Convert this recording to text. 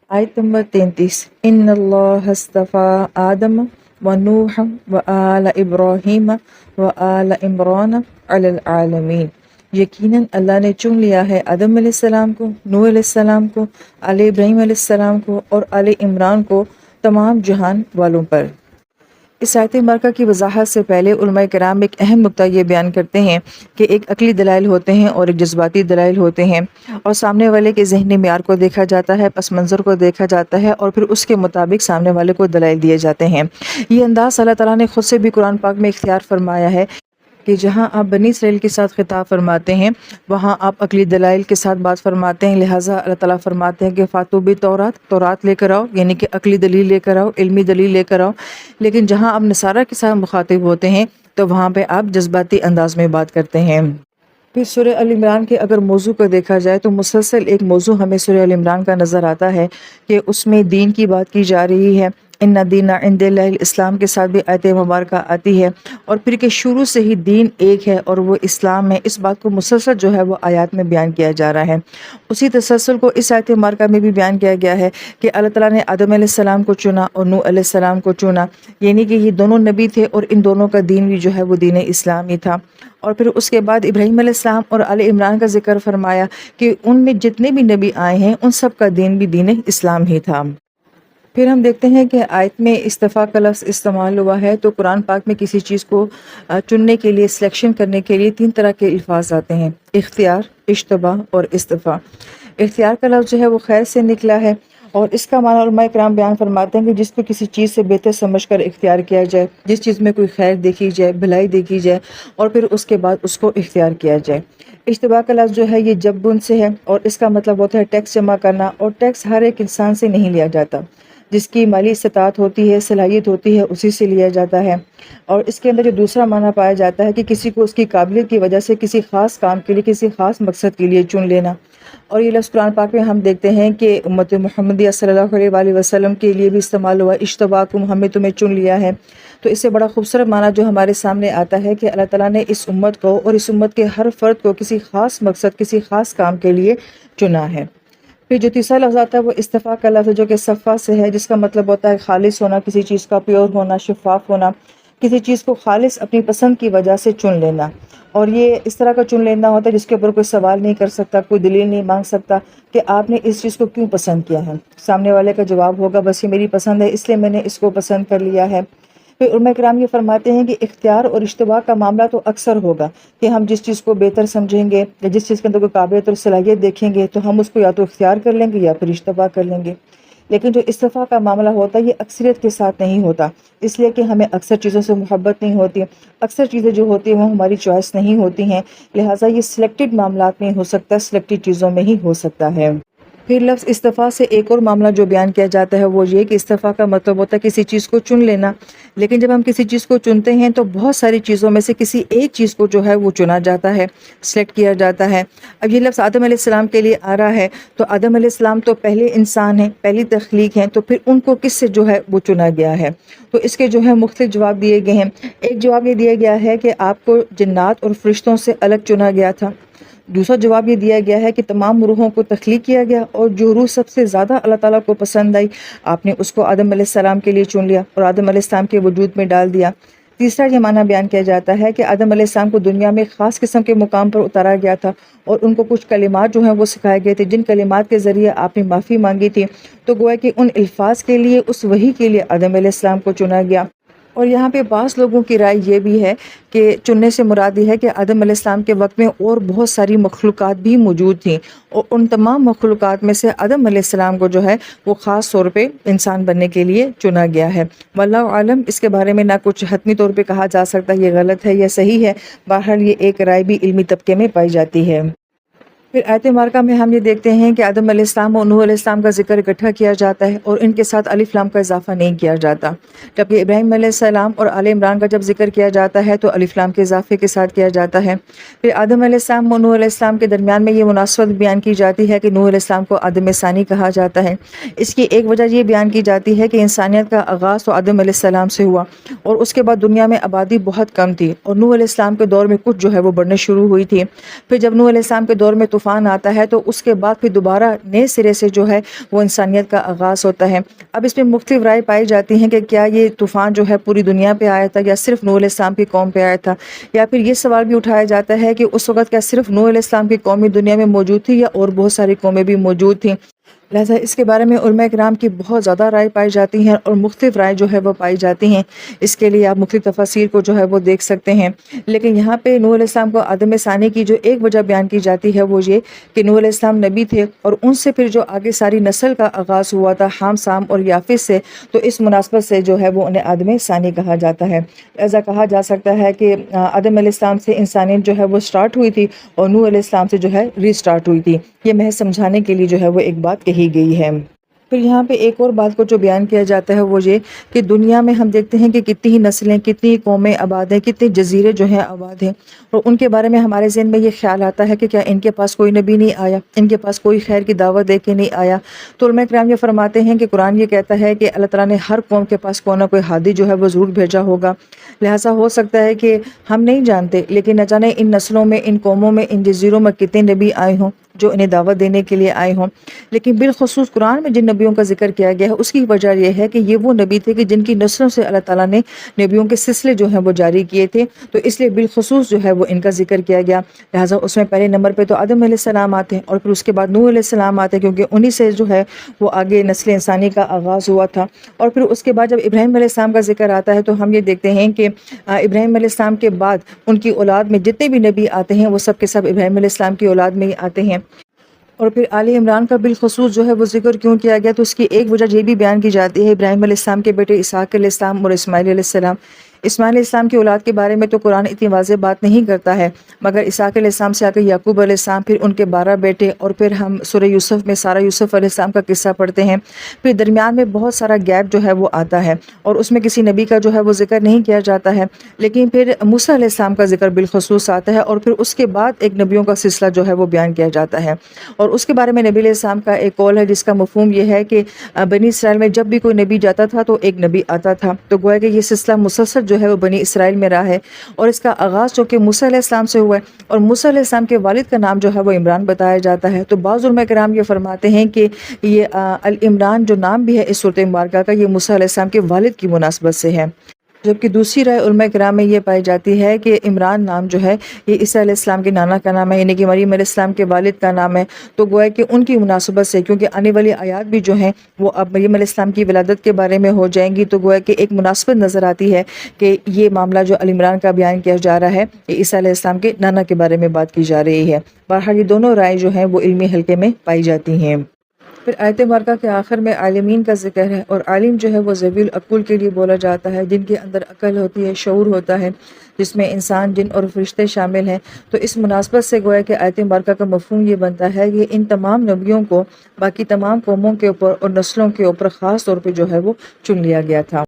آیت نمبر 33 ان اللہ اصطفیٰ آدم و نوح و آل ابراہیم و آل عمران علی العالمین، یقیناً اللہ نے چن لیا ہے آدم علیہ السلام کو، نوح علیہ السلام کو، آل ابراہیم علیہ السلام کو اور آل عمران کو تمام جہان والوں پر۔ اس آیت مبارکہ کی وضاحت سے پہلے علماء کرام ایک اہم نقطہ یہ بیان کرتے ہیں کہ ایک عقلی دلائل ہوتے ہیں اور ایک جذباتی دلائل ہوتے ہیں، اور سامنے والے کے ذہنی معیار کو دیکھا جاتا ہے، پس منظر کو دیکھا جاتا ہے، اور پھر اس کے مطابق سامنے والے کو دلائل دیے جاتے ہیں۔ یہ انداز اللہ تعالیٰ نے خود سے بھی قرآن پاک میں اختیار فرمایا ہے کہ جہاں آپ بنی اسرائیل کے ساتھ خطاب فرماتے ہیں وہاں آپ عقلی دلائل کے ساتھ بات فرماتے ہیں، لہٰذا اللہ تعالیٰ فرماتے ہیں کہ فاتو تورات لے کر آؤ، یعنی کہ عقلی دلیل لے کر آؤ، علمی دلیل لے کر آؤ۔ لیکن جہاں آپ نصارہ کے ساتھ مخاطب ہوتے ہیں تو وہاں پہ آپ جذباتی انداز میں بات کرتے ہیں۔ پھر سورہ ال عمران کے اگر موضوع کو دیکھا جائے تو مسلسل ایک موضوع ہمیں سورہ ال عمران کا نظر آتا ہے کہ اس میں دین کی بات کی جا رہی ہے، ان دین عند اللہ الاسلام کے ساتھ بھی آیت مبارکہ آتی ہے، اور پھر کہ شروع سے ہی دین ایک ہے اور وہ اسلام ہے، اس بات کو مسلسل جو ہے وہ آیات میں بیان کیا جا رہا ہے۔ اسی تسلسل کو اس آیت مبارکہ میں بھی بیان کیا گیا ہے کہ اللہ تعالیٰ نے آدم علیہ السلام کو چنا اور نوح علیہ السلام کو چنا، یعنی کہ یہ دونوں نبی تھے اور ان دونوں کا دین بھی جو ہے وہ دین اسلام ہی تھا۔ اور پھر اس کے بعد ابراہیم علیہ السلام اور آل عمران کا ذکر فرمایا کہ ان میں جتنے بھی نبی آئے ہیں ان سب کا دین بھی دین اسلام ہی تھا۔ پھر ہم دیکھتے ہیں کہ آیت میں استفاء کا لفظ استعمال ہوا ہے، تو قرآن پاک میں کسی چیز کو چننے کے لیے، سلیکشن کرنے کے لیے 3 طرح کے الفاظ آتے ہیں: اختیار، اجتباء اور استفاء۔ اختیار کا لفظ جو ہے وہ خیر سے نکلا ہے، اور اس کا معنی علماء کرام بیان فرماتے ہیں کہ جس کو کسی چیز سے بہتر سمجھ کر اختیار کیا جائے، جس چیز میں کوئی خیر دیکھی جائے، بھلائی دیکھی جائے، اور پھر اس کے بعد اس کو اختیار کیا جائے۔ اجتباء کا لفظ جو ہے یہ جبن سے ہے، اور اس کا مطلب ہوتا ہے ٹیکس جمع کرنا، اور ٹیکس ہر ایک انسان سے نہیں لیا جاتا، جس کی مالی استطاعت ہوتی ہے، صلاحیت ہوتی ہے، اسی سے لیا جاتا ہے۔ اور اس کے اندر جو دوسرا معنی پایا جاتا ہے کہ کسی کو اس کی قابلیت کی وجہ سے کسی خاص کام کے لیے، کسی خاص مقصد کے لیے چن لینا۔ اور یہ لفظ قرآن پاک میں ہم دیکھتے ہیں کہ امت محمدیہ صلی اللہ علیہ وآلہ وسلم کے لیے بھی استعمال ہوا، اجتباکم، ہمیں تمہیں چن لیا ہے۔ تو اس سے بڑا خوبصورت معنی جو ہمارے سامنے آتا ہے کہ اللہ تعالیٰ نے اس امت کو اور اس امت کے ہر فرد کو کسی خاص مقصد، کسی خاص کام کے لیے چنا ہے۔ پھر جو تیسرا لفظ آتا ہے وہ استفاء کا لفظ ہے، جو کہ صفا سے ہے، جس کا مطلب ہوتا ہے خالص ہونا، کسی چیز کا پیور ہونا، شفاف ہونا، کسی چیز کو خالص اپنی پسند کی وجہ سے چن لینا۔ اور یہ اس طرح کا چن لینا ہوتا ہے جس کے اوپر کوئی سوال نہیں کر سکتا، کوئی دلیل نہیں مانگ سکتا کہ آپ نے اس چیز کو کیوں پسند کیا ہے۔ سامنے والے کا جواب ہوگا بس یہ میری پسند ہے، اس لیے میں نے اس کو پسند کر لیا ہے۔ پھر علماء کرام یہ فرماتے ہیں کہ اختیار اور اشتباہ کا معاملہ تو اکثر ہوگا کہ ہم جس چیز کو بہتر سمجھیں گے یا جس چیز کے اندر کوئی قابلیت اور صلاحیت دیکھیں گے تو ہم اس کو یا تو اختیار کر لیں گے یا پھر اشتباہ کر لیں گے۔ لیکن جو استفاء کا معاملہ ہوتا ہے یہ اکثریت کے ساتھ نہیں ہوتا، اس لیے کہ ہمیں اکثر چیزوں سے محبت نہیں ہوتی، اکثر چیزیں جو ہوتی ہیں وہ ہماری چوائس نہیں ہوتی ہیں، لہٰذا یہ سلیکٹڈ معاملات میں ہو سکتا ہے، سلیکٹڈ چیزوں میں ہی ہو سکتا ہے۔ پھر لفظ استفاء سے ایک اور معاملہ جو بیان کیا جاتا ہے وہ یہ کہ استفاء کا مطلب ہوتا ہے کسی چیز کو چن لینا، لیکن جب ہم کسی چیز کو چنتے ہیں تو بہت ساری چیزوں میں سے کسی ایک چیز کو جو ہے وہ چنا جاتا ہے، سلیکٹ کیا جاتا ہے۔ اب یہ لفظ آدم علیہ السلام کے لیے آ رہا ہے، تو آدم علیہ السلام تو پہلے انسان ہیں، پہلی تخلیق ہیں، تو پھر ان کو کس سے جو ہے وہ چنا گیا ہے؟ تو اس کے جو ہے مختلف جواب دیے گئے ہیں۔ ایک جواب یہ دیا گیا ہے کہ آپ کو جنات اور فرشتوں سے الگ چنا گیا تھا۔ دوسرا جواب یہ دیا گیا ہے کہ تمام روحوں کو تخلیق کیا گیا اور جو روح سب سے زیادہ اللہ تعالیٰ کو پسند آئی آپ نے اس کو آدم علیہ السلام کے لیے چن لیا اور آدم علیہ السلام کے وجود میں ڈال دیا۔ تیسرا یہ معنی بیان کیا جاتا ہے کہ آدم علیہ السلام کو دنیا میں خاص قسم کے مقام پر اتارا گیا تھا اور ان کو کچھ کلمات جو ہیں وہ سکھائے گئے تھے، جن کلمات کے ذریعے آپ نے معافی مانگی تھی، تو گویا کہ ان الفاظ کے لیے، اس وحی کے لیے آدم علیہ السلام کو چنا گیا۔ اور یہاں پہ بعض لوگوں کی رائے یہ بھی ہے کہ چننے سے مراد یہ ہے کہ آدم علیہ السلام کے وقت میں اور بہت ساری مخلوقات بھی موجود تھیں، اور ان تمام مخلوقات میں سے آدم علیہ السلام کو جو ہے وہ خاص طور پہ انسان بننے کے لیے چنا گیا ہے۔ واللہ عالم، اس کے بارے میں نہ کچھ حتمی طور پہ کہا جا سکتا یہ غلط ہے یا صحیح ہے، بہرحال یہ ایک رائے بھی علمی طبقے میں پائی جاتی ہے۔ پھر آیت مبارکہ میں ہم یہ دیکھتے ہیں کہ آدم علیہ السلام اور نوح علیہ السلام کا ذکر اکٹھا کیا جاتا ہے اور ان کے ساتھ الف لام کا اضافہ نہیں کیا جاتا، جبکہ ابراہیم علیہ السلام اور آل عمران کا جب ذکر کیا جاتا ہے تو الف لام کے اضافے کے ساتھ کیا جاتا ہے۔ پھر آدم علیہ السلام اور نوح علیہ السلام کے درمیان میں یہ مناسبت بیان کی جاتی ہے کہ نوح علیہ السلام کو آدم ثانی کہا جاتا ہے۔ اس کی ایک وجہ یہ بیان کی جاتی ہے کہ انسانیت کا آغاز تو آدم علیہ السلام سے ہوا اور اس کے بعد دنیا میں آبادی بہت کم تھی اور نوح علیہ السلام کے دور میں کچھ جو ہے وہ بڑھنے شروع ہوئی تھی۔ پھر جب نوح علیہ السلام کے دور میں طوفان آتا ہے تو اس کے بعد پھر دوبارہ نئے سرے سے جو ہے وہ انسانیت کا آغاز ہوتا ہے۔ اب اس میں مختلف رائے پائی جاتی ہیں کہ کیا یہ طوفان جو ہے پوری دنیا پہ آیا تھا یا صرف نوح علیہ السلام کی قوم پہ آیا تھا، یا پھر یہ سوال بھی اٹھایا جاتا ہے کہ اس وقت کیا صرف نوح علیہ السلام کی قوم دنیا میں موجود تھی یا اور بہت ساری قومیں بھی موجود تھیں۔ لہٰذا اس کے بارے میں علماء کرام کی بہت زیادہ رائے پائی جاتی ہیں اور مختلف رائے جو ہے وہ پائی جاتی ہیں۔ اس کے لیے آپ مختلف تفاسیر کو جو ہے وہ دیکھ سکتے ہیں، لیکن یہاں پہ نوح علیہ السلام کو آدم ثانی کی جو ایک وجہ بیان کی جاتی ہے وہ یہ کہ نوح علیہ السلام نبی تھے اور ان سے پھر جو آگے ساری نسل کا آغاز ہوا تھا حام، سام اور یافس سے، تو اس مناسبت سے جو ہے وہ انہیں آدم ثانی کہا جاتا ہے۔ لہٰذا کہا جا سکتا ہے کہ آدم علیہ السلام سے انسانیت جو ہے وہ سٹارٹ ہوئی تھی اور نوح علیہ السلام سے جو ہے ری سٹارٹ ہوئی تھی۔ یہ محض سمجھانے کے لیے جو ہے وہ ایک بات کہی گئی ہے۔ پھر یہاں پہ ایک اور بات کو جو بیان کیا جاتا ہے وہ یہ کہ دنیا میں ہم دیکھتے ہیں کہ کتنی ہی نسلیں، کتنی ہی قومیں آباد ہیں، کتنے جزیرے جو ہیں آباد ہیں، اور ان کے بارے میں ہمارے ذہن میں یہ خیال آتا ہے کہ کیا ان کے پاس کوئی نبی نہیں آیا، ان کے پاس کوئی خیر کی دعوت دے کے نہیں آیا؟ تو علماء کرام یہ فرماتے ہیں کہ قرآن یہ کہتا ہے کہ اللہ تعالیٰ نے ہر قوم کے پاس کوئی نہ کوئی ہادی جو ہے وہ ضرور بھیجا ہوگا۔ لہٰذا ہو سکتا ہے کہ ہم نہیں جانتے، لیکن نہ جانے ان نسلوں میں، ان قوموں میں، ان جزیروں میں کتنے نبی آئے ہوں جو انہیں دعوت دینے کے لیے آئے ہوں۔ لیکن بالخصوص قرآن میں جن نبیوں کا ذکر کیا گیا ہے اس کی وجہ یہ ہے کہ یہ وہ نبی تھے کہ جن کی نسلوں سے اللہ تعالیٰ نے نبیوں کے سلسلے جو ہیں وہ جاری کیے تھے، تو اس لیے بالخصوص جو ہے وہ ان کا ذکر کیا گیا۔ لہٰذا اس میں پہلے نمبر پہ تو آدم علیہ السلام آتے ہیں اور پھر اس کے بعد نوح علیہ السلام آتے ہیں، کیونکہ انہی سے جو ہے وہ آگے نسل انسانی کا آغاز ہوا تھا۔ اور پھر اس کے بعد جب ابراہیم علیہ السلام کا ذکر آتا ہے تو ہم یہ دیکھتے ہیں کہ ابراہیم علیہ السلام کے بعد ان کی اولاد میں جتنے بھی نبی آتے ہیں وہ سب کے سب ابراہیم علیہ السلام کی اولاد میں ہی آتے ہیں۔ اور پھر آل عمران کا بالخصوص جو ہے وہ ذکر کیوں کیا گیا، تو اس کی ایک وجہ یہ بھی بیان کی جاتی ہے ابراہیم علیہ السلام کے بیٹے اسحاق علیہ السلام اور اسماعیل علیہ السلام۔ اسماعیل علیہ السلام کی اولاد کے بارے میں تو قرآن اتنی واضح بات نہیں کرتا ہے، مگر اسحاق علیہ السلام سے آ کے یعقوب علیہ السلام، پھر ان کے 12 بیٹے، اور پھر ہم سورہ یوسف میں سارہ یوسف علیہ السلام کا قصہ پڑھتے ہیں۔ پھر درمیان میں بہت سارا گیپ جو ہے وہ آتا ہے اور اس میں کسی نبی کا جو ہے وہ ذکر نہیں کیا جاتا ہے، لیکن پھر موسیٰ علیہ السلام کا ذکر بالخصوص آتا ہے اور پھر اس کے بعد ایک نبیوں کا سلسلہ جو ہے وہ بیان کیا جاتا ہے۔ اور اس کے بارے میں نبی علیہ السلام کا ایک قول ہے جس کا مفہوم یہ ہے کہ بنی اسرائیل میں جب بھی کوئی نبی جاتا تھا تو ایک نبی آتا تھا، تو گویا کہ یہ سلسلہ مسلسل جو ہے وہ بنی اسرائیل میں رہا ہے، اور اس کا آغاز جو کہ موسیٰ علیہ السلام سے ہوا ہے، اور موسیٰ علیہ السلام کے والد کا نام جو ہے وہ عمران بتایا جاتا ہے۔ تو بعض علماء کرام یہ فرماتے ہیں کہ یہ العمران جو نام بھی ہے اس سورۃ مبارکہ کا، یہ موسیٰ علیہ السلام کے والد کی مناسبت سے ہے، جبکہ دوسری رائے علماء کرام میں یہ پائی جاتی ہے کہ عمران نام جو ہے یہ عیسیٰ علیہ السلام کے نانا کا نام ہے، یعنی کہ مریم علیہ السلام کے والد کا نام ہے۔ تو گویا کہ ان کی مناسبت سے، کیونکہ آنے والی آیات بھی جو ہیں وہ اب مریم علیہ السلام کی ولادت کے بارے میں ہو جائیں گی، تو گویا کہ ایک مناسبت نظر آتی ہے کہ یہ معاملہ جو عمران کا بیان کیا جا رہا ہے یہ عیسیٰ علیہ السلام کے نانا کے بارے میں بات کی جا رہی ہے۔ بہرحال یہ دونوں رائے جو ہیں وہ علمی حلقے میں پائی جاتی ہیں۔ پھر آیت مبارکہ کے آخر میں عالمین کا ذکر ہے، اور عالم جو ہے وہ ذوی العقول کے لیے بولا جاتا ہے، جن کے اندر عقل ہوتی ہے، شعور ہوتا ہے، جس میں انسان، جن اور فرشتے شامل ہیں۔ تو اس مناسبت سے گویا کہ آیت مبارکہ کا مفہوم یہ بنتا ہے کہ ان تمام نبیوں کو باقی تمام قوموں کے اوپر اور نسلوں کے اوپر خاص طور پہ جو ہے وہ چن لیا گیا تھا۔